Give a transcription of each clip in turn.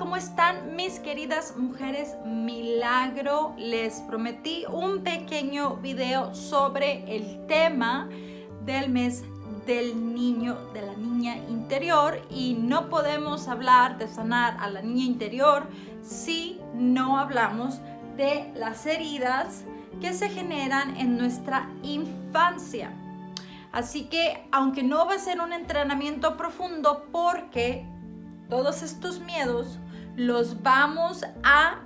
¿cómo están mis queridas mujeres milagro? Les prometí un pequeño video sobre el tema del mes del niño, de la niña interior, y no podemos hablar de sanar a la niña interior si no hablamos de las heridas que se generan en nuestra infancia. Así que, aunque no va a ser un entrenamiento profundo, porque todos estos miedos los vamos a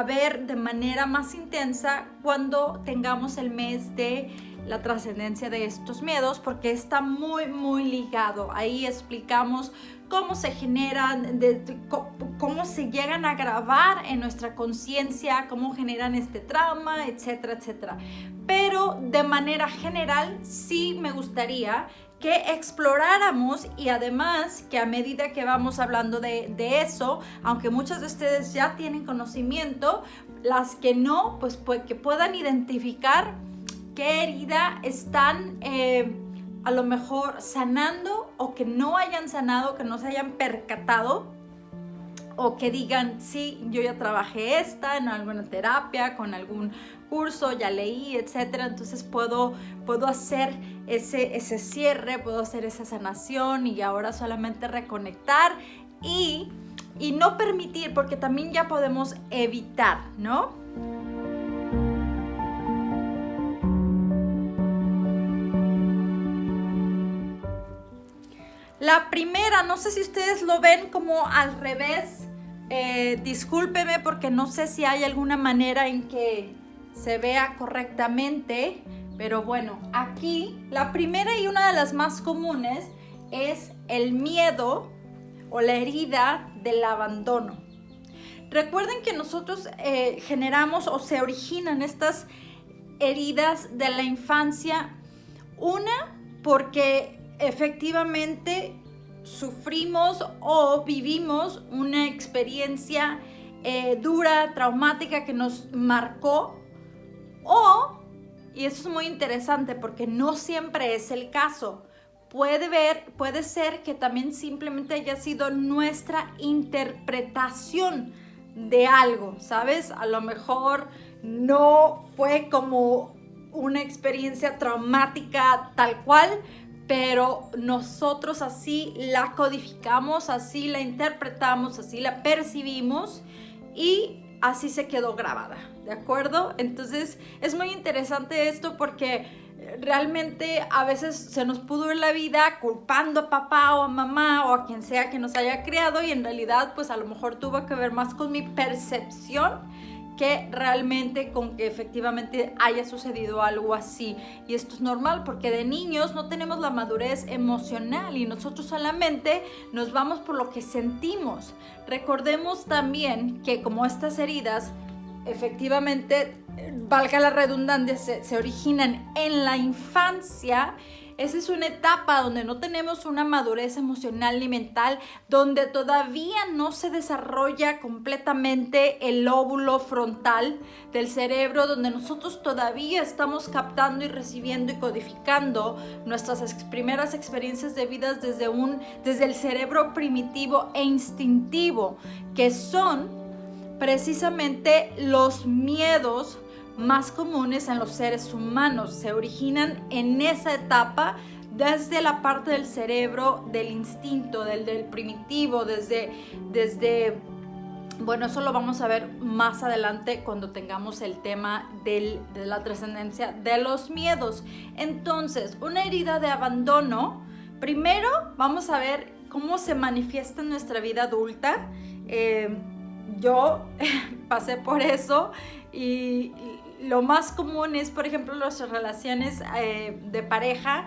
ver de manera más intensa cuando tengamos el mes de la trascendencia de estos miedos, porque está muy ligado. Ahí explicamos cómo se generan, cómo se llegan a grabar en nuestra conciencia, cómo generan este trauma, etcétera, etcétera. Pero de manera general sí me gustaría que exploráramos, y además que a medida que vamos hablando de eso, aunque muchas de ustedes ya tienen conocimiento, las que no, pues que puedan identificar qué herida están a lo mejor sanando, o que no hayan sanado, que no se hayan percatado, o que digan, sí, yo ya trabajé en alguna terapia, con algún curso, ya leí, etcétera. Entonces puedo hacer ese cierre, puedo hacer esa sanación, y ahora solamente reconectar y no permitir, porque también ya podemos evitar, ¿no? La primera, no sé si ustedes lo ven como al revés, discúlpeme porque no sé si hay alguna manera en que se vea correctamente, pero bueno, aquí la primera y una de las más comunes es el miedo o la herida del abandono. Recuerden que nosotros generamos o se originan estas heridas de la infancia, una porque efectivamente sufrimos o vivimos una experiencia dura, traumática, que nos marcó, y eso es muy interesante porque no siempre es el caso. Puede ser que también simplemente haya sido nuestra interpretación de algo, ¿sabes? A lo mejor no fue como una experiencia traumática tal cual, pero nosotros así la codificamos, así la interpretamos, así la percibimos, y así se quedó grabada, ¿de acuerdo? Entonces es muy interesante esto, porque realmente a veces se nos pudo ir la vida culpando a papá o a mamá o a quien sea que nos haya criado, y en realidad pues a lo mejor tuvo que ver más con mi percepción que realmente con que efectivamente haya sucedido algo así. Y esto es normal, porque de niños no tenemos la madurez emocional y nosotros solamente nos vamos por lo que sentimos. Recordemos también que como estas heridas efectivamente, valga la redundancia, se originan en la infancia. Esa es una etapa donde no tenemos una madurez emocional ni mental, donde todavía no se desarrolla completamente el lóbulo frontal del cerebro, donde nosotros todavía estamos captando y recibiendo y codificando nuestras primeras experiencias de vida desde el cerebro primitivo e instintivo, que son precisamente los miedos más comunes en los seres humanos. Se originan en esa etapa, desde la parte del cerebro del instinto, del primitivo, bueno, eso lo vamos a ver más adelante cuando tengamos el tema de la trascendencia de los miedos. Entonces, una herida de abandono, primero vamos a ver cómo se manifiesta en nuestra vida adulta. Yo pasé por eso, y lo más común es, por ejemplo, las relaciones de pareja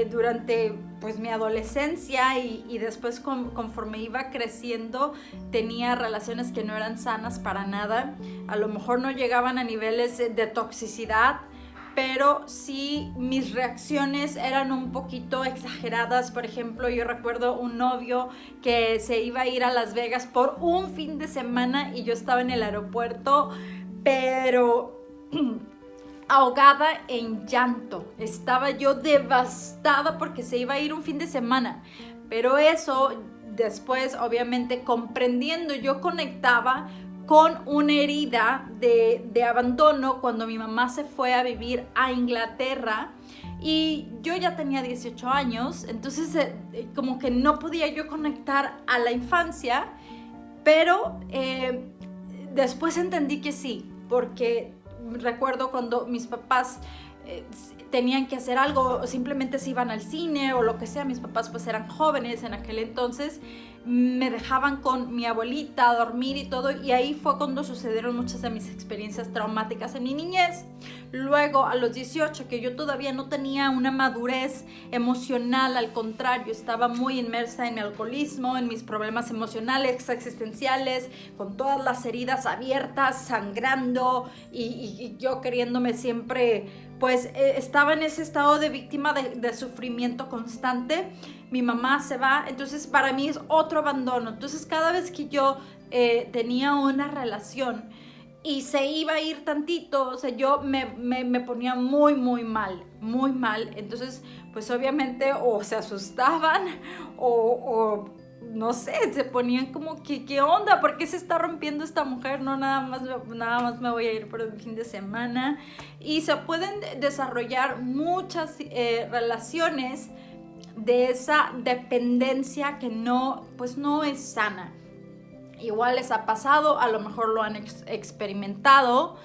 durante pues mi adolescencia, y después conforme iba creciendo tenía relaciones que no eran sanas para nada. A lo mejor no llegaban a niveles de toxicidad, pero sí mis reacciones eran un poquito exageradas. Por ejemplo, yo recuerdo un novio que se iba a ir a Las Vegas por un fin de semana, y yo estaba en el aeropuerto, pero ahogada en llanto. Estaba yo devastada porque se iba a ir un fin de semana, pero eso después, obviamente, comprendiendo, yo conectaba con una herida de abandono cuando mi mamá se fue a vivir a Inglaterra y yo ya tenía 18 años, entonces como que no podía yo conectar a la infancia, pero después entendí que sí, porque recuerdo cuando mis papás tenían que hacer algo, o simplemente se iban al cine o lo que sea, mis papás pues eran jóvenes en aquel entonces, me dejaban con mi abuelita a dormir y todo, y ahí fue cuando sucedieron muchas de mis experiencias traumáticas en mi niñez. Luego a los 18, que yo todavía no tenía una madurez emocional, al contrario, estaba muy inmersa en mi alcoholismo, en mis problemas emocionales, existenciales, con todas las heridas abiertas, sangrando y yo queriéndome siempre, pues estaba en ese estado de víctima de sufrimiento constante. Mi mamá se va, entonces para mí es otro abandono. Entonces cada vez que yo tenía una relación y se iba a ir tantito, o sea, yo me ponía muy mal. Entonces, pues obviamente o se asustaban o no sé, se ponían como que, ¿qué onda? ¿Por qué se está rompiendo esta mujer? No, nada más me voy a ir por el fin de semana. Y se pueden desarrollar muchas relaciones de esa dependencia que no es sana. Igual les ha pasado, a lo mejor lo han experimentado.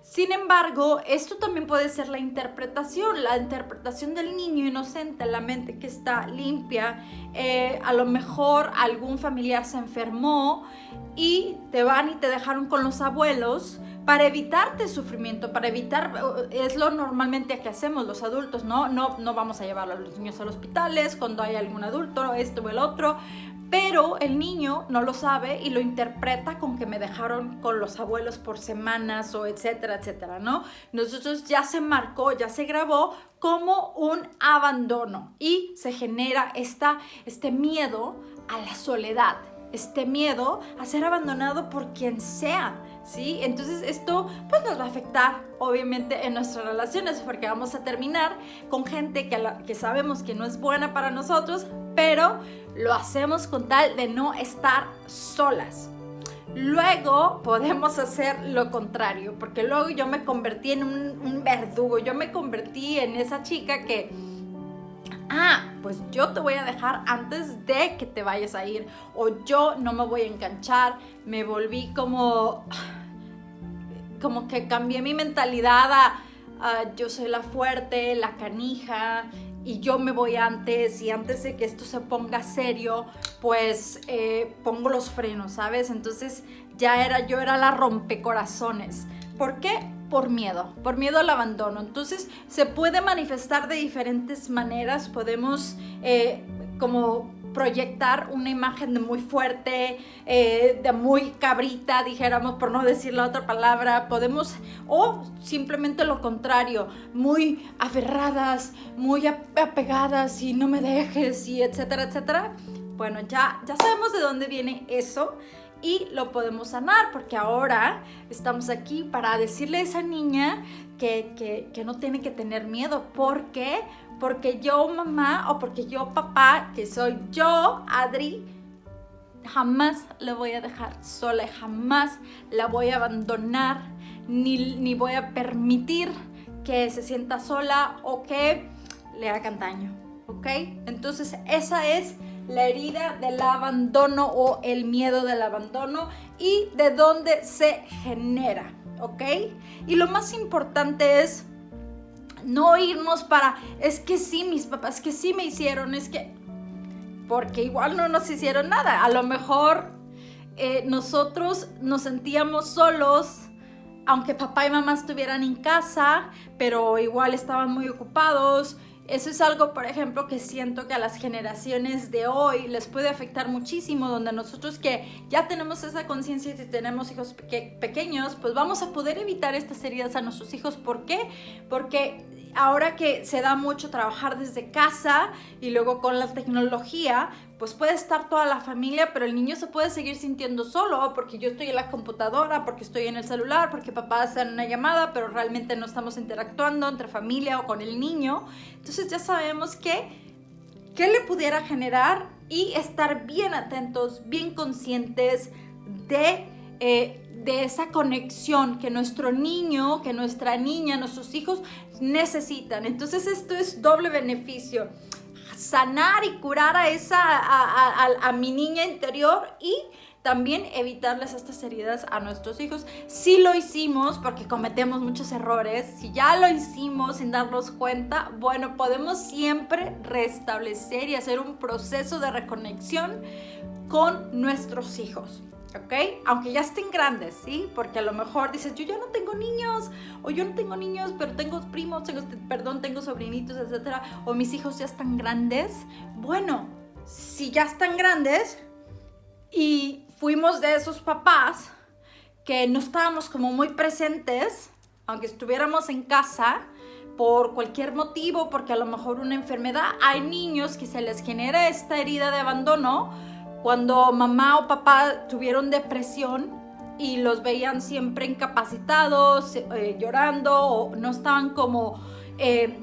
Sin embargo, esto también puede ser la interpretación del niño inocente, la mente que está limpia. A lo mejor algún familiar se enfermó y te van y te dejaron con los abuelos para evitarte sufrimiento, es lo normalmente que hacemos los adultos, no vamos a llevar a los niños a los hospitales cuando hay algún adulto, esto o el otro. Pero el niño no lo sabe y lo interpreta con que me dejaron con los abuelos por semanas o etcétera, ¿no? Nosotros ya se marcó, ya se grabó como un abandono y se genera este miedo a la soledad, este miedo a ser abandonado por quien sea, ¿sí? Entonces esto pues nos va a afectar obviamente en nuestras relaciones, porque vamos a terminar con gente que sabemos que no es buena para nosotros, pero lo hacemos con tal de no estar solas. Luego podemos hacer lo contrario, porque luego yo me convertí en un verdugo, yo me convertí en esa chica que pues yo te voy a dejar antes de que te vayas a ir, o yo no me voy a enganchar. Me volví como que cambié mi mentalidad a yo soy la fuerte, la canija, y yo me voy antes, y antes de que esto se ponga serio, pues pongo los frenos, ¿sabes? Entonces yo era la rompecorazones. ¿Por qué? Por miedo al abandono. Entonces se puede manifestar de diferentes maneras. Podemos como proyectar una imagen de muy fuerte, de muy cabrita, dijéramos, por no decir la otra palabra. O simplemente lo contrario, muy aferradas, muy apegadas, y no me dejes, y etcétera. Bueno, ya sabemos de dónde viene eso y lo podemos sanar, porque ahora estamos aquí para decirle a esa niña que no tiene que tener miedo. ¿Por qué? Porque yo, mamá, o porque yo, papá, que soy yo, Adri, jamás la voy a dejar sola, jamás la voy a abandonar, ni voy a permitir que se sienta sola o que le hagan daño, ¿ok? Entonces esa es la herida del abandono o el miedo del abandono y de dónde se genera, ¿ok? Y lo más importante es no irnos es que sí, mis papás, que sí me hicieron, porque igual no nos hicieron nada. A lo mejor nosotros nos sentíamos solos, aunque papá y mamá estuvieran en casa, pero igual estaban muy ocupados. Eso es algo, por ejemplo, que siento que a las generaciones de hoy les puede afectar muchísimo, donde nosotros que ya tenemos esa conciencia y si tenemos hijos pequeños, pues vamos a poder evitar estas heridas a nuestros hijos. ¿Por qué? Porque ahora que se da mucho trabajar desde casa y luego con la tecnología, pues puede estar toda la familia, pero el niño se puede seguir sintiendo solo porque yo estoy en la computadora, porque estoy en el celular, porque papá está en una llamada, pero realmente no estamos interactuando entre familia o con el niño. Entonces ya sabemos ¿qué le pudiera generar y estar bien atentos, bien conscientes de esa conexión que nuestro niño, que nuestra niña, nuestros hijos necesitan. Entonces esto es doble beneficio: sanar y curar a mi niña interior y también evitarles estas heridas a nuestros hijos. Si lo hicimos, porque cometemos muchos errores, si ya lo hicimos sin darnos cuenta, bueno, podemos siempre restablecer y hacer un proceso de reconexión con nuestros hijos, ¿ok? Aunque ya estén grandes, ¿sí? Porque a lo mejor dices, yo ya no tengo niños, o yo no tengo niños, pero tengo primos, tengo sobrinitos, etcétera, o mis hijos ya están grandes. Bueno, si ya están grandes y fuimos de esos papás que no estábamos como muy presentes, aunque estuviéramos en casa, por cualquier motivo, porque a lo mejor una enfermedad, hay niños que se les genera esta herida de abandono cuando mamá o papá tuvieron depresión y los veían siempre incapacitados, llorando, o no estaban como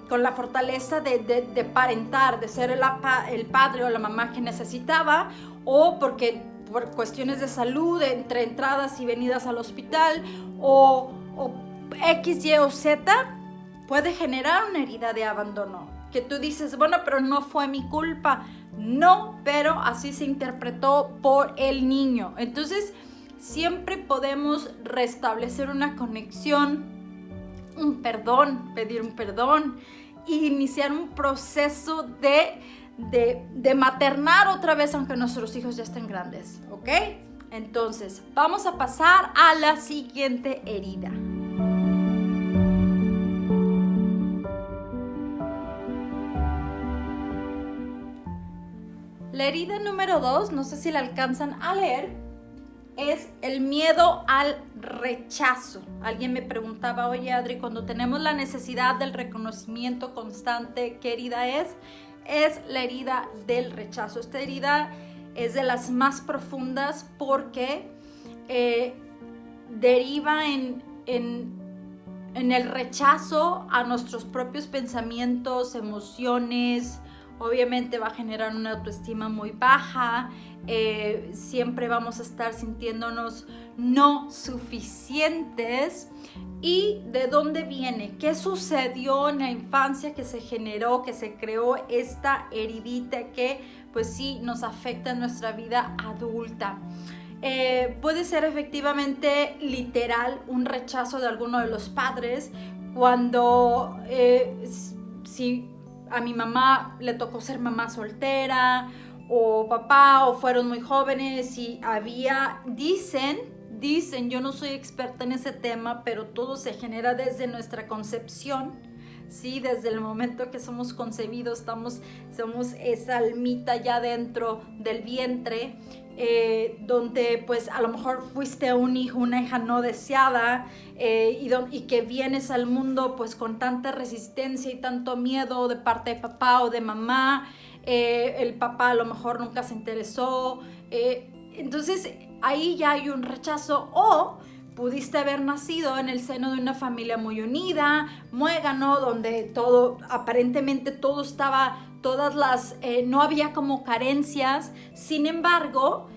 con la fortaleza de parentar, de ser el padre o la mamá que necesitaba, o porque por cuestiones de salud, entre entradas y venidas al hospital, o X, Y o Z, puede generar una herida de abandono. Que tú dices, bueno, pero no fue mi culpa. No, pero así se interpretó por el niño. Entonces, siempre podemos restablecer una conexión, un perdón, pedir un perdón e iniciar un proceso de maternar otra vez, aunque nuestros hijos ya estén grandes, ¿ok? Entonces, vamos a pasar a la siguiente herida. La herida número 2, no sé si la alcanzan a leer, es el miedo al rechazo. Alguien me preguntaba, oye Adri, cuando tenemos la necesidad del reconocimiento constante, ¿qué herida es? Es la herida del rechazo. Esta herida es de las más profundas porque deriva en el rechazo a nuestros propios pensamientos, emociones. Obviamente va a generar una autoestima muy baja, siempre vamos a estar sintiéndonos no suficientes. ¿Y de dónde viene? ¿Qué sucedió en la infancia que se generó, que se creó esta heridita que pues sí nos afecta en nuestra vida adulta? Puede ser efectivamente literal un rechazo de alguno de los padres cuando si a mi mamá le tocó ser mamá soltera, o papá, o fueron muy jóvenes y dicen, yo no soy experta en ese tema, pero todo se genera desde nuestra concepción, ¿sí? Desde el momento que somos concebidos, somos esa almita ya dentro del vientre, donde pues a lo mejor fuiste un hijo, una hija no deseada, y que vienes al mundo pues con tanta resistencia y tanto miedo de parte de papá o de mamá. El papá a lo mejor nunca se interesó, entonces ahí ya hay un rechazo. O pudiste haber nacido en el seno de una familia muy unida, muégano, donde aparentemente todo estaba, no había como carencias. Sin embargo,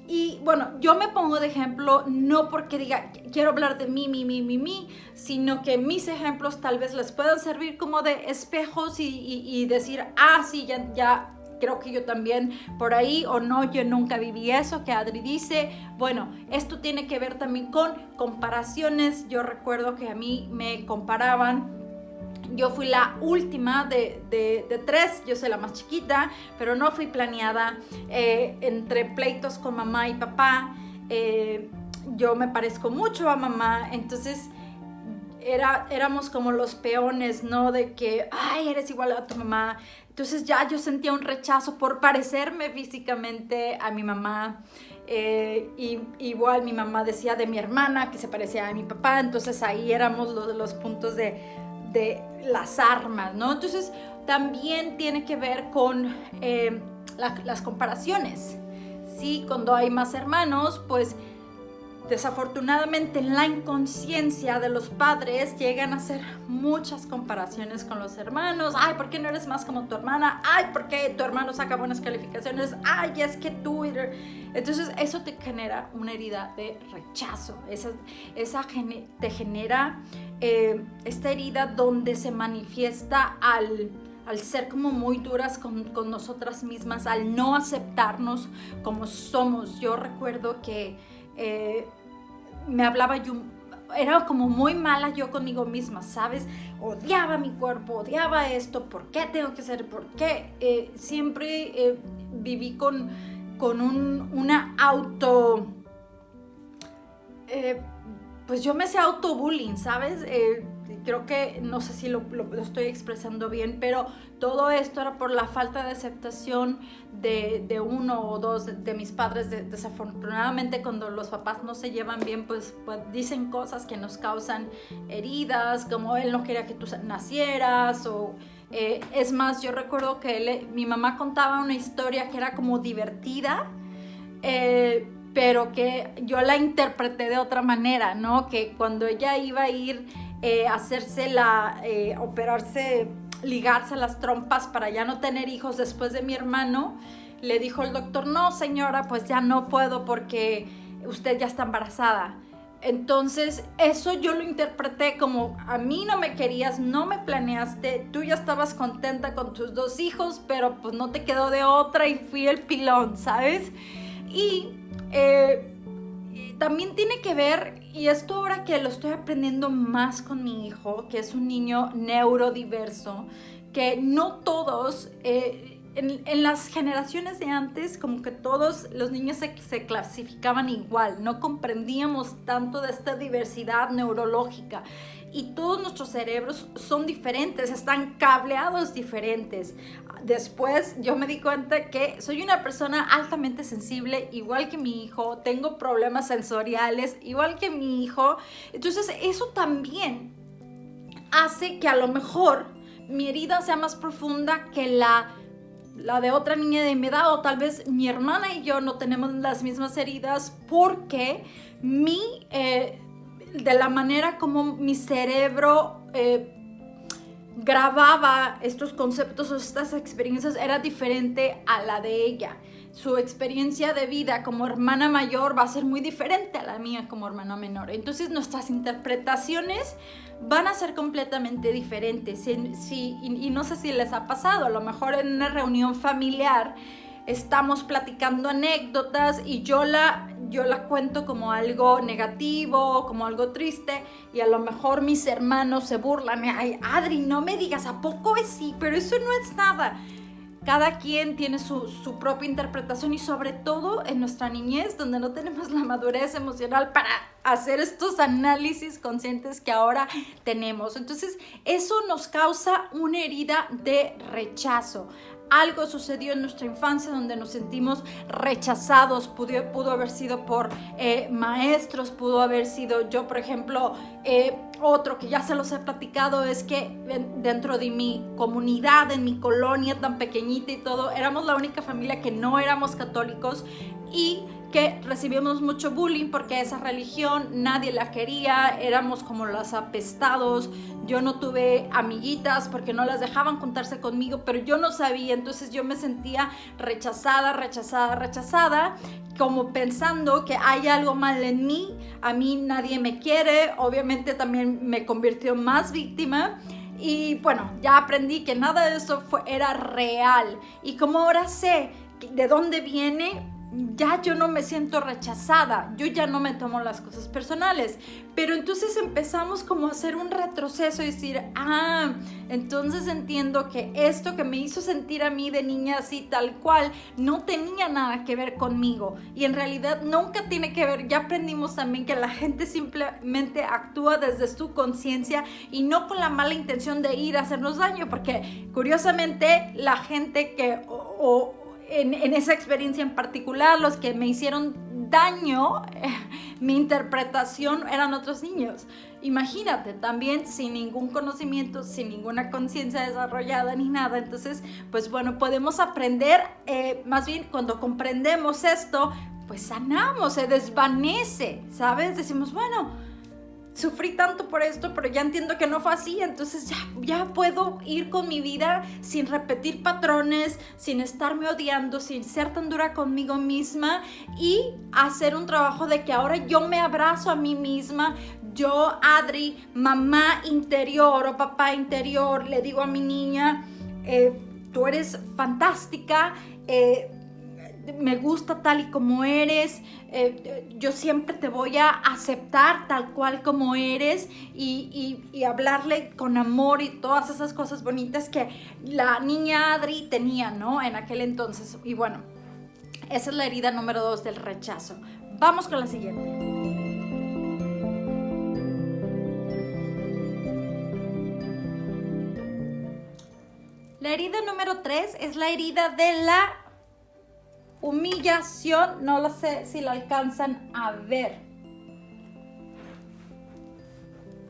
y bueno, yo me pongo de ejemplo no porque diga, quiero hablar de mí, sino que mis ejemplos tal vez les puedan servir como de espejos y decir, sí, ya creo que yo también por ahí, o no, yo nunca viví eso que Adri dice. Bueno, esto tiene que ver también con comparaciones. Yo recuerdo que a mí me comparaban. Yo fui la última de 3, yo soy la más chiquita, pero no fui planeada. Entre pleitos con mamá y papá, yo me parezco mucho a mamá, entonces éramos como los peones, ¿no? De que, eres igual a tu mamá. Entonces ya yo sentía un rechazo por parecerme físicamente a mi mamá. Igual mi mamá decía de mi hermana que se parecía a mi papá, entonces ahí éramos los puntos de las armas, ¿no? Entonces también tiene que ver con las comparaciones, ¿sí? Cuando hay más hermanos, pues desafortunadamente en la inconsciencia de los padres llegan a hacer muchas comparaciones con los hermanos. Ay, ¿por qué no eres más como tu hermana? Ay, ¿por qué tu hermano saca buenas calificaciones? Ay, es que tú... Entonces eso te genera una herida de rechazo. Te genera esta herida donde se manifiesta al ser como muy duras con nosotras mismas, al no aceptarnos como somos. Yo recuerdo que me hablaba yo, era como muy mala yo conmigo misma, ¿sabes? Odiaba mi cuerpo, odiaba esto, ¿por qué tengo que ser? ¿Por qué? Siempre viví con una auto... pues yo me hacía autobullying, ¿sabes? Creo que, no sé si lo estoy expresando bien, pero todo esto era por la falta de aceptación de uno o dos de mis padres. Desafortunadamente, cuando los papás no se llevan bien, pues dicen cosas que nos causan heridas, como él no quería que tú nacieras, o es más, yo recuerdo que mi mamá contaba una historia que era como divertida, pero que yo la interpreté de otra manera, ¿no? Que cuando ella iba a ir a hacerse operarse, ligarse las trompas para ya no tener hijos después de mi hermano, le dijo el doctor, no señora, pues ya no puedo porque usted ya está embarazada. Entonces eso yo lo interpreté como, a mí no me querías, no me planeaste, tú ya estabas contenta con tus 2 hijos, pero pues no te quedó de otra y fui el pilón, ¿sabes? Y también tiene que ver, y esto ahora que lo estoy aprendiendo más con mi hijo, que es un niño neurodiverso, que no todos, en las generaciones de antes, como que todos los niños se clasificaban igual, no comprendíamos tanto de esta diversidad neurológica. Y todos nuestros cerebros son diferentes, están cableados diferentes. Después yo me di cuenta que soy una persona altamente sensible, igual que mi hijo, tengo problemas sensoriales, igual que mi hijo. Entonces eso también hace que a lo mejor mi herida sea más profunda que la de otra niña de mi edad, o tal vez mi hermana y yo no tenemos las mismas heridas porque de la manera como mi cerebro grababa estos conceptos o estas experiencias era diferente a la de ella. Su experiencia de vida como hermana mayor va a ser muy diferente a la mía como hermana menor. Entonces nuestras interpretaciones van a ser completamente diferentes. Y no sé si les ha pasado, a lo mejor en una reunión familiar estamos platicando anécdotas y yo la cuento como algo negativo, como algo triste, y a lo mejor mis hermanos se burlan. Ay, Adri, no me digas, ¿a poco es sí? Pero eso no es nada. Cada quien tiene su propia interpretación, y sobre todo en nuestra niñez, donde no tenemos la madurez emocional para hacer estos análisis conscientes que ahora tenemos. Entonces, eso nos causa una herida de rechazo. Algo sucedió en nuestra infancia donde nos sentimos rechazados. Pudo haber sido por maestros, pudo haber sido yo, por ejemplo, otro que ya se los he platicado es que dentro de mi comunidad, en mi colonia tan pequeñita y todo, éramos la única familia que no éramos católicos y que recibimos mucho bullying porque esa religión nadie la quería, éramos como los apestados. Yo no tuve amiguitas porque no las dejaban juntarse conmigo, pero yo no sabía, entonces yo me sentía rechazada, como pensando que hay algo mal en mí, a mí nadie me quiere. Obviamente también me convirtió en más víctima. Y bueno, ya aprendí que nada de eso era real. Y como ahora sé de dónde viene, ya yo no me siento rechazada, yo ya no me tomo las cosas personales. Pero entonces empezamos como a hacer un retroceso y decir, entonces entiendo que esto que me hizo sentir a mí de niña así tal cual no tenía nada que ver conmigo, y en realidad nunca tiene que ver. Ya aprendimos también que la gente simplemente actúa desde su conciencia y no con la mala intención de ir a hacernos daño, porque curiosamente la gente que en esa experiencia en particular, los que me hicieron daño, mi interpretación eran otros niños. Imagínate, también sin ningún conocimiento, sin ninguna conciencia desarrollada ni nada. Entonces, pues bueno, podemos aprender, más bien cuando comprendemos esto, pues sanamos, se desvanece, ¿sabes? Decimos, bueno, sufrí tanto por esto, pero ya entiendo que no fue así, entonces ya puedo ir con mi vida sin repetir patrones, sin estarme odiando, sin ser tan dura conmigo misma y hacer un trabajo de que ahora yo me abrazo a mí misma. Yo, Adri, mamá interior o papá interior, le digo a mi niña, tú eres fantástica, me gusta tal y como eres, yo siempre te voy a aceptar tal cual como eres y hablarle con amor y todas esas cosas bonitas que la niña Adri tenía, ¿no? En aquel entonces. Y bueno, esa es la herida número 2 del rechazo. Vamos con la siguiente. La herida número 3 es la herida de la humillación. No lo sé si la alcanzan a ver.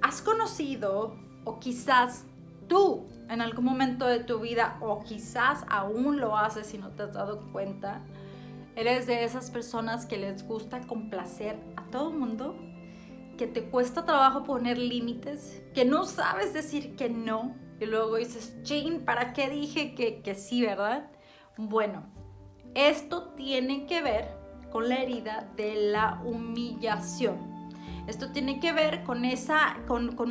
¿Has conocido o quizás tú en algún momento de tu vida o quizás aún lo haces y no te has dado cuenta? ¿Eres de esas personas que les gusta complacer a todo el mundo? ¿Que te cuesta trabajo poner límites? ¿Que no sabes decir que no? Y luego dices, chin, ¿para qué dije que sí, verdad? Bueno, esto tiene que ver con la herida de la humillación. Esto tiene que ver con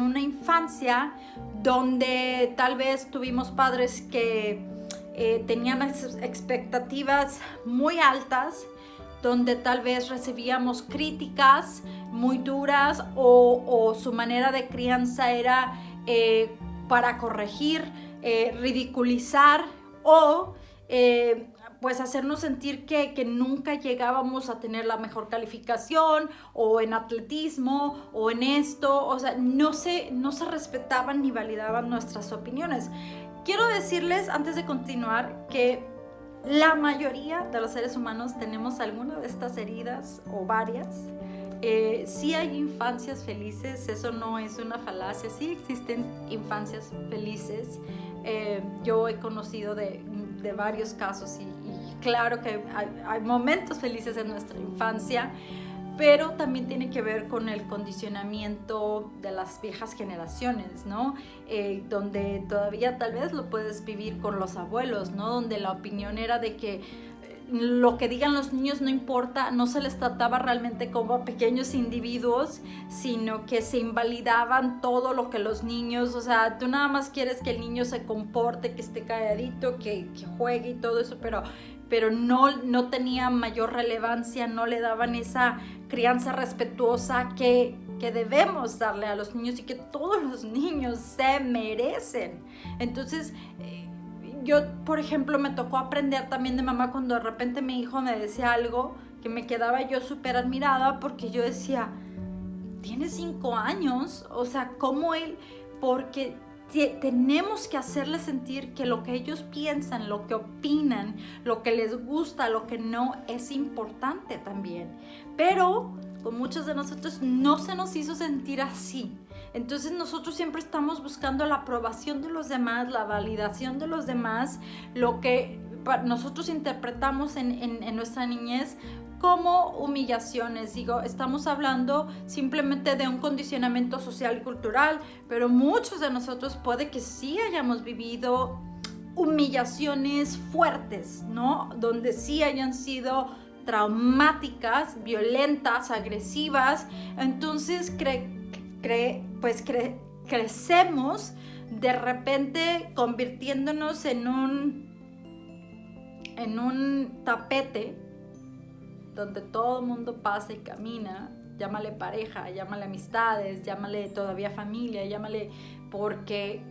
una infancia donde tal vez tuvimos padres que tenían expectativas muy altas, donde tal vez recibíamos críticas muy duras o su manera de crianza era para corregir, ridiculizar o pues hacernos sentir que nunca llegábamos a tener la mejor calificación o en atletismo o en esto, o sea, no se respetaban ni validaban nuestras opiniones. Quiero decirles antes de continuar que la mayoría de los seres humanos tenemos alguna de estas heridas o varias. Sí hay infancias felices, eso no es una falacia, sí existen infancias felices. Yo he conocido de varios casos y claro que hay momentos felices en nuestra infancia, pero también tiene que ver con el condicionamiento de las viejas generaciones, ¿no? Donde todavía tal vez lo puedes vivir con los abuelos, ¿no? Donde la opinión era de que lo que digan los niños no importa, no se les trataba realmente como a pequeños individuos, sino que se invalidaban todo lo que los niños, o sea, tú nada más quieres que el niño se comporte, que esté calladito, que juegue y todo eso, pero no tenía mayor relevancia, no le daban esa crianza respetuosa que debemos darle a los niños y que todos los niños se merecen. Entonces, yo, por ejemplo, me tocó aprender también de mamá cuando de repente mi hijo me decía algo que me quedaba yo súper admirada porque yo decía, tiene 5 años, o sea, ¿cómo él? Porque tenemos que hacerles sentir que lo que ellos piensan, lo que opinan, lo que les gusta, lo que no, es importante también. Pero con muchos de nosotros no se nos hizo sentir así. Entonces nosotros siempre estamos buscando la aprobación de los demás, la validación de los demás, lo que nosotros interpretamos en nuestra niñez como humillaciones. Digo, estamos hablando simplemente de un condicionamiento social y cultural, pero muchos de nosotros puede que sí hayamos vivido humillaciones fuertes, ¿no? Donde sí hayan sido traumáticas, violentas, agresivas. Entonces crecemos de repente convirtiéndonos en un tapete donde todo el mundo pasa y camina. Llámale pareja, llámale amistades, llámale todavía familia, llámale, porque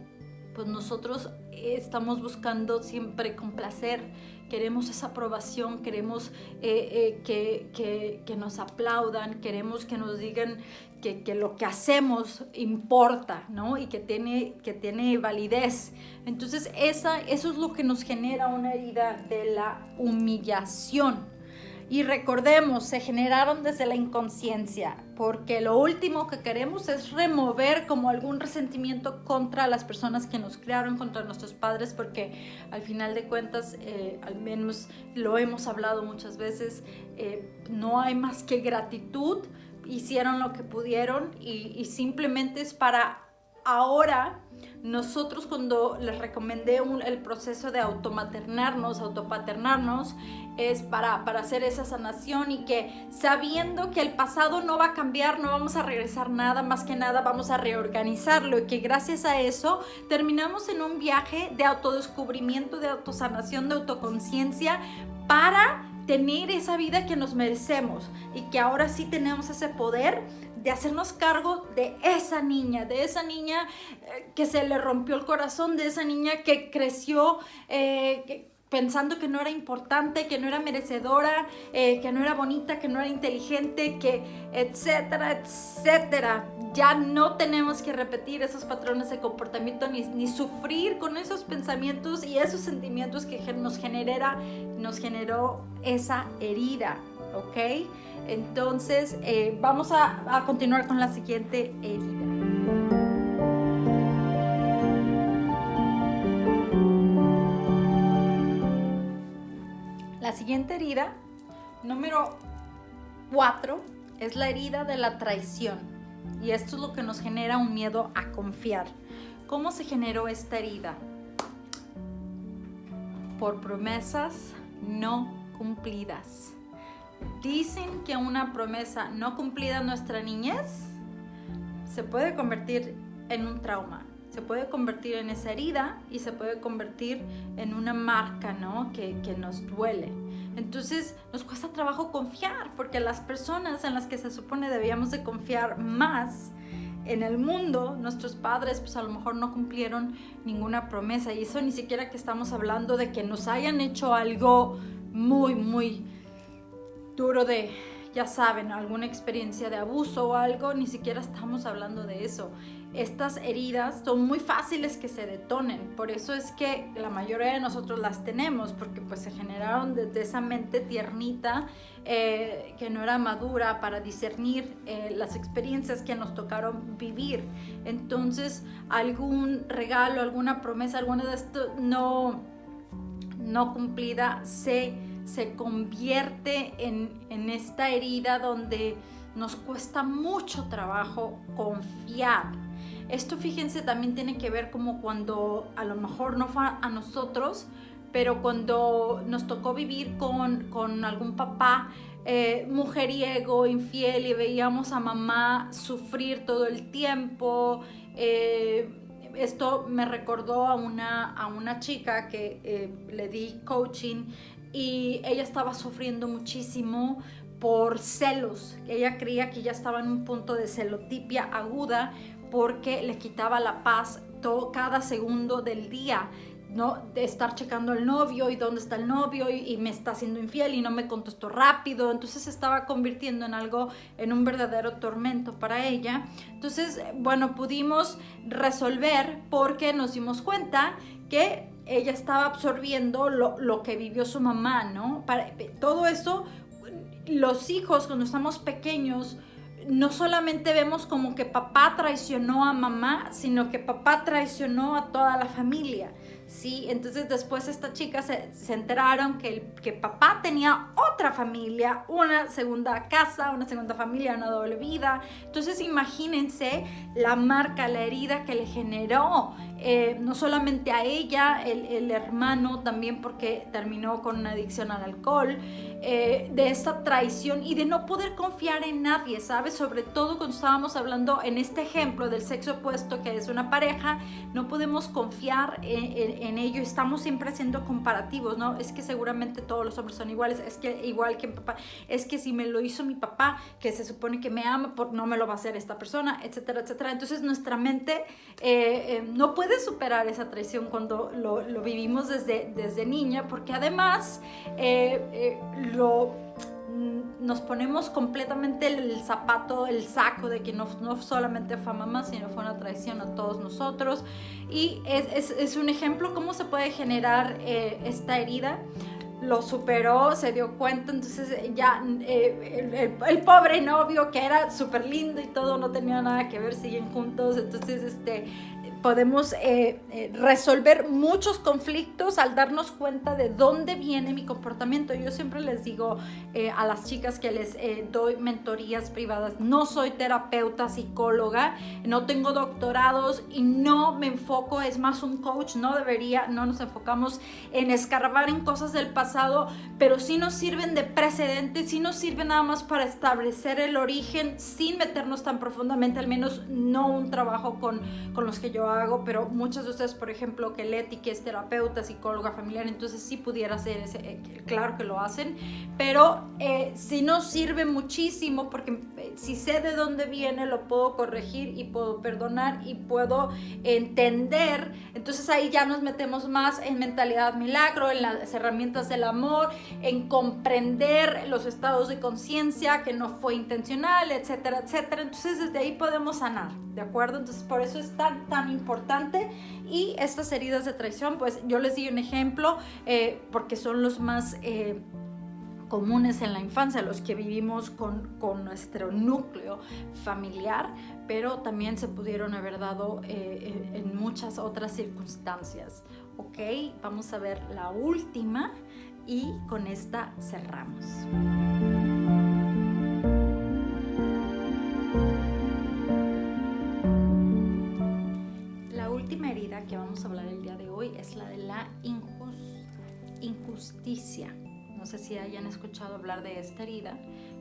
pues nosotros estamos buscando siempre complacer, queremos esa aprobación, queremos que nos aplaudan, queremos que nos digan que lo que hacemos importa, ¿no? Y que tiene validez. Entonces eso es lo que nos genera una herida de la humillación. Y recordemos, se generaron desde la inconsciencia, porque lo último que queremos es remover como algún resentimiento contra las personas que nos criaron, contra nuestros padres, porque al final de cuentas, al menos lo hemos hablado muchas veces, no hay más que gratitud, hicieron lo que pudieron y simplemente es para ahora. Nosotros, cuando les recomendé el proceso de autopaternarnos, es para hacer esa sanación, y que sabiendo que el pasado no va a cambiar, no vamos a regresar nada, más que nada vamos a reorganizarlo, y que gracias a eso terminamos en un viaje de autodescubrimiento, de autosanación, de autoconciencia, para tener esa vida que nos merecemos, y que ahora sí tenemos ese poder de hacernos cargo de esa niña que se le rompió el corazón, de esa niña que creció pensando que no era importante, que no era merecedora, que no era bonita, que no era inteligente, que etcétera, etcétera. Ya no tenemos que repetir esos patrones de comportamiento ni sufrir con esos pensamientos y esos sentimientos que nos generó esa herida, ¿ok? Entonces, vamos a continuar con la siguiente herida. La siguiente herida, número 4, es la herida de la traición. Y esto es lo que nos genera un miedo a confiar. ¿Cómo se generó esta herida? Por promesas no cumplidas. Dicen que una promesa no cumplida en nuestra niñez se puede convertir en un trauma, se puede convertir en esa herida y se puede convertir en una marca, ¿no? que nos duele. Entonces nos cuesta trabajo confiar, porque las personas en las que se supone debíamos de confiar más en el mundo, nuestros padres, pues a lo mejor no cumplieron ninguna promesa, y eso ni siquiera que estamos hablando de que nos hayan hecho algo muy, muy duro, de, ya saben, alguna experiencia de abuso o algo, ni siquiera estamos hablando de eso. Estas heridas son muy fáciles que se detonen, por eso es que la mayoría de nosotros las tenemos, porque pues se generaron desde esa mente tiernita que no era madura para discernir las experiencias que nos tocaron vivir. Entonces, algún regalo, alguna promesa, alguna de esto no cumplida se convierte en esta herida donde nos cuesta mucho trabajo confiar. Esto, fíjense, también tiene que ver como cuando a lo mejor no fue a nosotros, pero cuando nos tocó vivir con algún papá mujeriego, infiel, y veíamos a mamá sufrir todo el tiempo. Esto me recordó a una chica que le di coaching, y ella estaba sufriendo muchísimo por celos. Ella creía que ya estaba en un punto de celotipia aguda, porque le quitaba la paz cada segundo del día, ¿no? De estar checando al novio, y dónde está el novio, y me está haciendo infiel y no me contestó rápido. Entonces se estaba convirtiendo en un verdadero tormento para ella. Entonces, bueno, pudimos resolver, porque nos dimos cuenta que ella estaba absorbiendo lo que vivió su mamá, ¿no? Todo eso, los hijos, cuando estamos pequeños, no solamente vemos como que papá traicionó a mamá, sino que papá traicionó a toda la familia, ¿sí? Entonces después esta chica se enteraron que papá tenía otra familia, una segunda casa, una segunda familia, una doble vida. Entonces imagínense la marca, la herida que le generó, no solamente a ella, el hermano también, porque terminó con una adicción al alcohol, de esta traición y de no poder confiar en nadie, ¿sabes? Sobre todo cuando estábamos hablando en este ejemplo del sexo opuesto, que es una pareja, no podemos confiar en ello, estamos siempre haciendo comparativos, ¿no? Es que seguramente todos los hombres son iguales, es que igual que mi papá, es que si me lo hizo mi papá, que se supone que me ama, no me lo va a hacer esta persona, etcétera, etcétera. Entonces nuestra mente no puede superar esa traición cuando lo vivimos desde niña, porque además nos ponemos completamente el saco de que no solamente fue a mamá, sino fue una traición a todos nosotros. Y es un ejemplo cómo se puede generar esta herida. lo superó, se dio cuenta, entonces ya el pobre novio, que era súper lindo y todo, no tenía nada que ver, siguen juntos. Entonces podemos resolver muchos conflictos al darnos cuenta de dónde viene mi comportamiento. Yo siempre les digo a las chicas que les doy mentorías privadas, no soy terapeuta, psicóloga, no tengo doctorados y no me enfoco, es más un coach, no nos enfocamos en escarbar en cosas del pasado, pero sí nos sirven de precedente, sí nos sirven nada más para establecer el origen sin meternos tan profundamente, al menos no un trabajo con los que yo hago, pero muchas de ustedes, por ejemplo, que Leti, que es terapeuta, psicóloga familiar, entonces sí pudiera ser claro que lo hacen, pero sí nos sirve muchísimo porque si sé de dónde viene, lo puedo corregir y puedo perdonar y puedo entender. Entonces ahí ya nos metemos más en mentalidad milagro, en las herramientas del amor, en comprender los estados de conciencia, que no fue intencional, etcétera, etcétera. Entonces desde ahí podemos sanar, ¿de acuerdo? Entonces por eso es tan importante. Y estas heridas de traición, pues yo les di un ejemplo porque son los más comunes en la infancia, los que vivimos con nuestro núcleo familiar, pero también se pudieron haber dado en muchas otras circunstancias. Ok, vamos a ver la última y con esta cerramos. La última herida que vamos a hablar el día de hoy es la de la injusticia. No sé si hayan escuchado hablar de esta herida,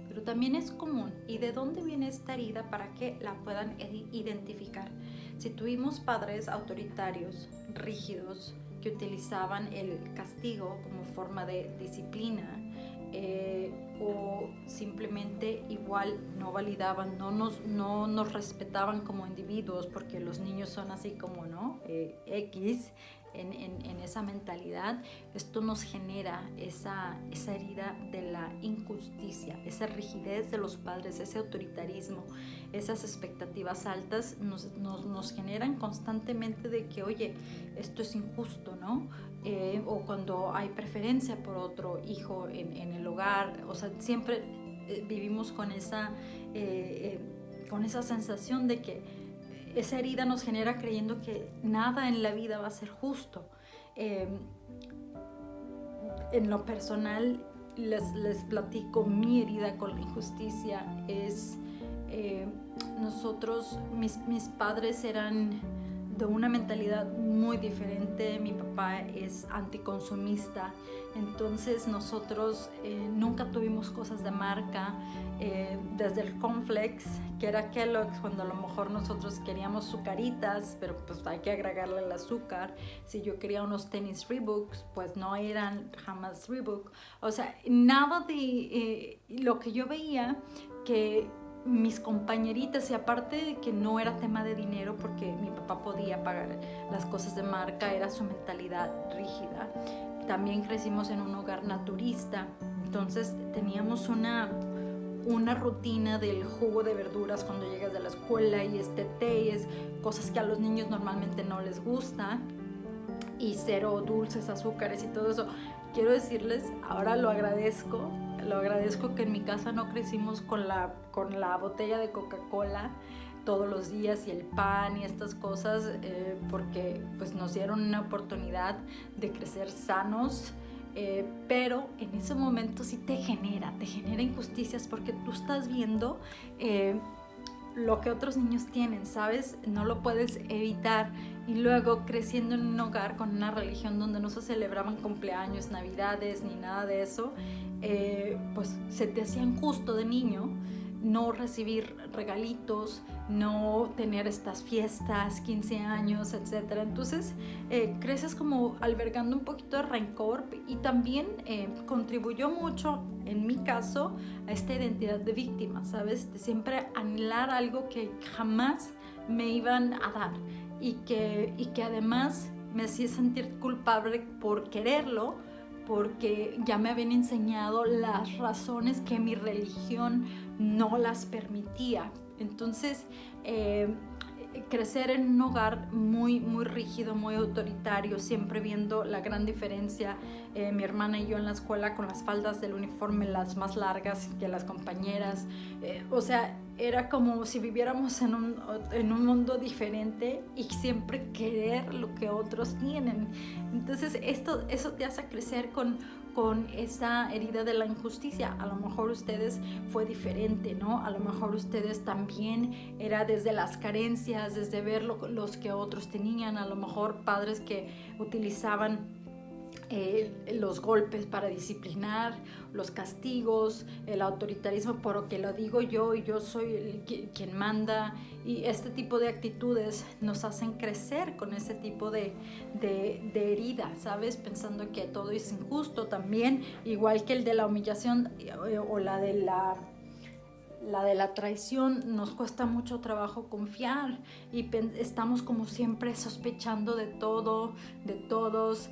pero también es común. ¿Y de dónde viene esta herida para que la puedan identificar? Si tuvimos padres autoritarios, rígidos, que utilizaban el castigo como forma de disciplina, o simplemente igual no validaban, no nos respetaban como individuos, porque los niños son así como, ¿no? X, en esa mentalidad, esto nos genera esa herida de la injusticia, esa rigidez de los padres, ese autoritarismo, esas expectativas altas nos generan constantemente de que, oye, esto es injusto, ¿no? O cuando hay preferencia por otro hijo en el hogar, o sea, siempre vivimos con esa sensación de que esa herida nos genera creyendo que nada en la vida va a ser justo. En lo personal, les platico, mi herida con la injusticia es, mis padres eran de una mentalidad muy diferente. Mi papá es anticonsumista, entonces nosotros nunca tuvimos cosas de marca, desde el cornflakes, que era Kellogg's, cuando a lo mejor nosotros queríamos sucaritas, pero pues hay que agregarle el azúcar. Si yo quería unos tenis Reeboks, pues no eran jamás Reebok. O sea, nada de lo que yo veía que mis compañeritas, y aparte de que no era tema de dinero porque mi papá podía pagar las cosas de marca, era su mentalidad rígida. También crecimos en un hogar naturista, entonces teníamos una rutina del jugo de verduras cuando llegas de la escuela, y té, y es cosas que a los niños normalmente no les gusta, y cero dulces, azúcares y todo eso. Quiero decirles, ahora lo agradezco que en mi casa no crecimos con la botella de Coca-Cola todos los días y el pan y estas cosas, porque pues nos dieron una oportunidad de crecer sanos, pero en ese momento sí te genera injusticias, porque tú estás viendo lo que otros niños tienen, ¿sabes? No lo puedes evitar. Y luego creciendo en un hogar con una religión donde no se celebraban cumpleaños, navidades, ni nada de eso, pues se te hacía injusto de niño no recibir regalitos, no tener estas fiestas, 15 años, etc. Entonces creces como albergando un poquito de rencor, y también contribuyó mucho, en mi caso, a esta identidad de víctima, ¿sabes? De siempre anhelar algo que jamás me iban a dar, y que además me hacía sentir culpable por quererlo, porque ya me habían enseñado las razones que mi religión no las permitía. Entonces crecer en un hogar muy, muy rígido, muy autoritario, siempre viendo la gran diferencia, mi hermana y yo en la escuela con las faldas del uniforme las más largas que las compañeras, o sea, era como si viviéramos en un mundo diferente y siempre querer lo que otros tienen. Entonces eso te hace crecer con esa herida de la injusticia. A lo mejor ustedes fue diferente, ¿no? A lo mejor ustedes también era desde las carencias, desde ver los que otros tenían, a lo mejor padres que utilizaban los golpes para disciplinar, los castigos, el autoritarismo, porque lo digo yo y yo soy quien manda, y este tipo de actitudes nos hacen crecer con ese tipo de heridas, ¿sabes? Pensando que todo es injusto también, igual que el de la humillación o la de la traición. Nos cuesta mucho trabajo confiar y estamos como siempre sospechando de todo, de todos,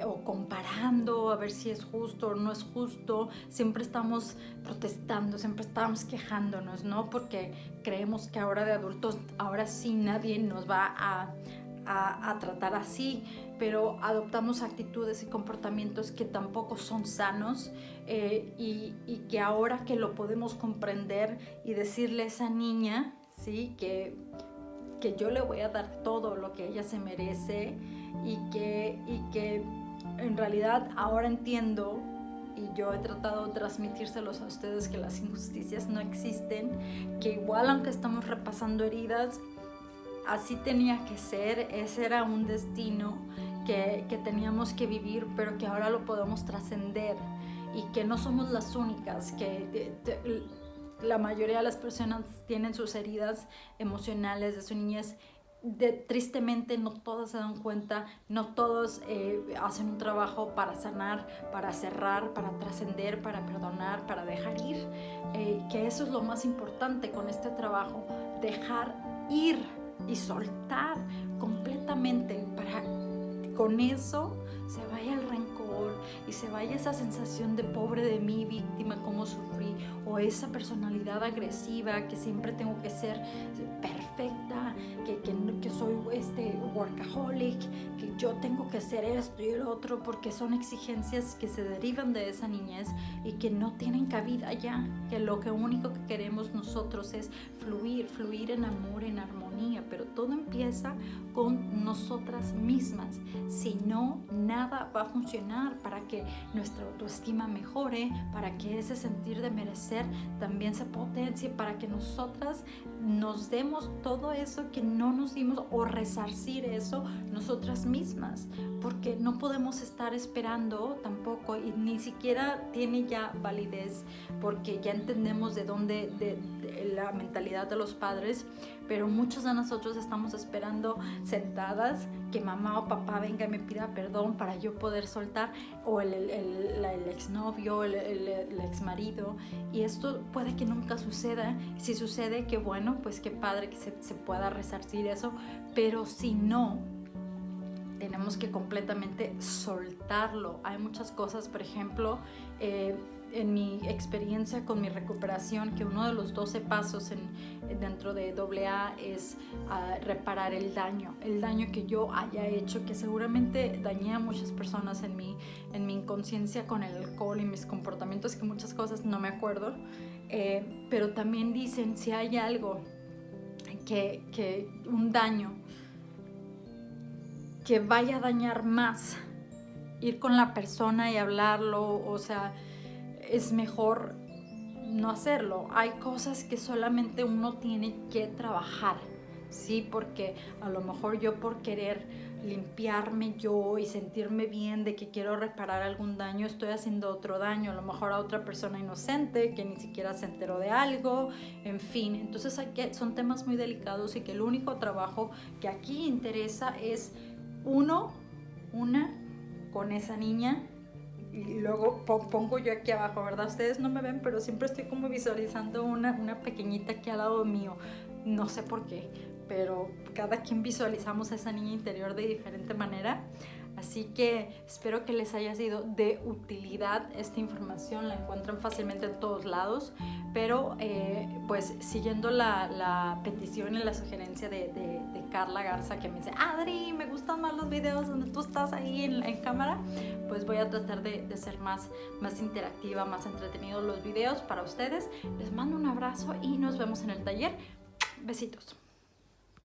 o comparando a ver si es justo o no es justo. Siempre estamos protestando, siempre estamos quejándonos, ¿no? Porque creemos que ahora de adultos, ahora sí nadie nos va a tratar así, pero adoptamos actitudes y comportamientos que tampoco son sanos, y que ahora que lo podemos comprender y decirle a esa niña, ¿sí? que yo le voy a dar todo lo que ella se merece, y que en realidad ahora entiendo, y yo he tratado de transmitírselos a ustedes, que las injusticias no existen, que igual aunque estamos repasando heridas, así tenía que ser, ese era un destino que teníamos que vivir, pero que ahora lo podemos trascender, y que no somos las únicas, que la mayoría de las personas tienen sus heridas emocionales de su niñez. Tristemente no todas se dan cuenta, no todos hacen un trabajo para sanar, para cerrar, para trascender, para perdonar, para dejar ir, que eso es lo más importante con este trabajo, dejar ir y soltar completamente, para con eso se vaya el rencor y se vaya esa sensación de pobre de mí, víctima, cómo sufrí, o esa personalidad agresiva que siempre tengo que ser perfecta, que soy workaholic, que yo tengo que hacer esto y el otro, porque son exigencias que se derivan de esa niñez y que no tienen cabida ya, que lo único que queremos nosotros es fluir en amor, en armonía, pero todo empieza con nosotras mismas. Si no, nada va a funcionar para que nuestra autoestima mejore, para que ese sentir de merecer también se potencie, para que nosotras nos demos todo eso que no nos dimos, o resarcir eso nosotras mismas, porque no podemos estar esperando tampoco, y ni siquiera tiene ya validez, porque ya entendemos de dónde, de la mentalidad de los padres, pero muchos de nosotros estamos esperando sentadas que mamá o papá venga y me pida perdón para yo poder soltar, o el exnovio, el exmarido, y esto puede que nunca suceda. Si sucede, qué bueno, pues qué padre que se pueda resarcir eso, pero si no, tenemos que completamente soltarlo. Hay muchas cosas, por ejemplo, en mi experiencia con mi recuperación, que uno de los 12 pasos dentro de AA es reparar el daño que yo haya hecho, que seguramente dañé a muchas personas en mi inconsciencia con el alcohol y mis comportamientos, que muchas cosas no me acuerdo, pero también dicen, si hay algo que un daño que vaya a dañar más, ir con la persona y hablarlo, o sea, es mejor no hacerlo. Hay cosas que solamente uno tiene que trabajar, ¿sí? Porque a lo mejor yo, por querer limpiarme yo y sentirme bien de que quiero reparar algún daño, estoy haciendo otro daño, a lo mejor a otra persona inocente que ni siquiera se enteró de algo, en fin. Entonces son temas muy delicados, y que el único trabajo que aquí interesa es una con esa niña. Y luego pongo yo aquí abajo, ¿verdad? Ustedes no me ven, pero siempre estoy como visualizando una pequeñita aquí al lado mío. No sé por qué, pero cada quien visualizamos a esa niña interior de diferente manera. Así que espero que les haya sido de utilidad esta información. La encuentran fácilmente en todos lados, pero pues siguiendo la petición y la sugerencia de Carla Garza, que me dice: Adri, me gustan más los videos donde tú estás ahí en cámara, pues voy a tratar de ser más interactiva, más entretenidos los videos para ustedes. Les mando un abrazo y nos vemos en el taller. Besitos.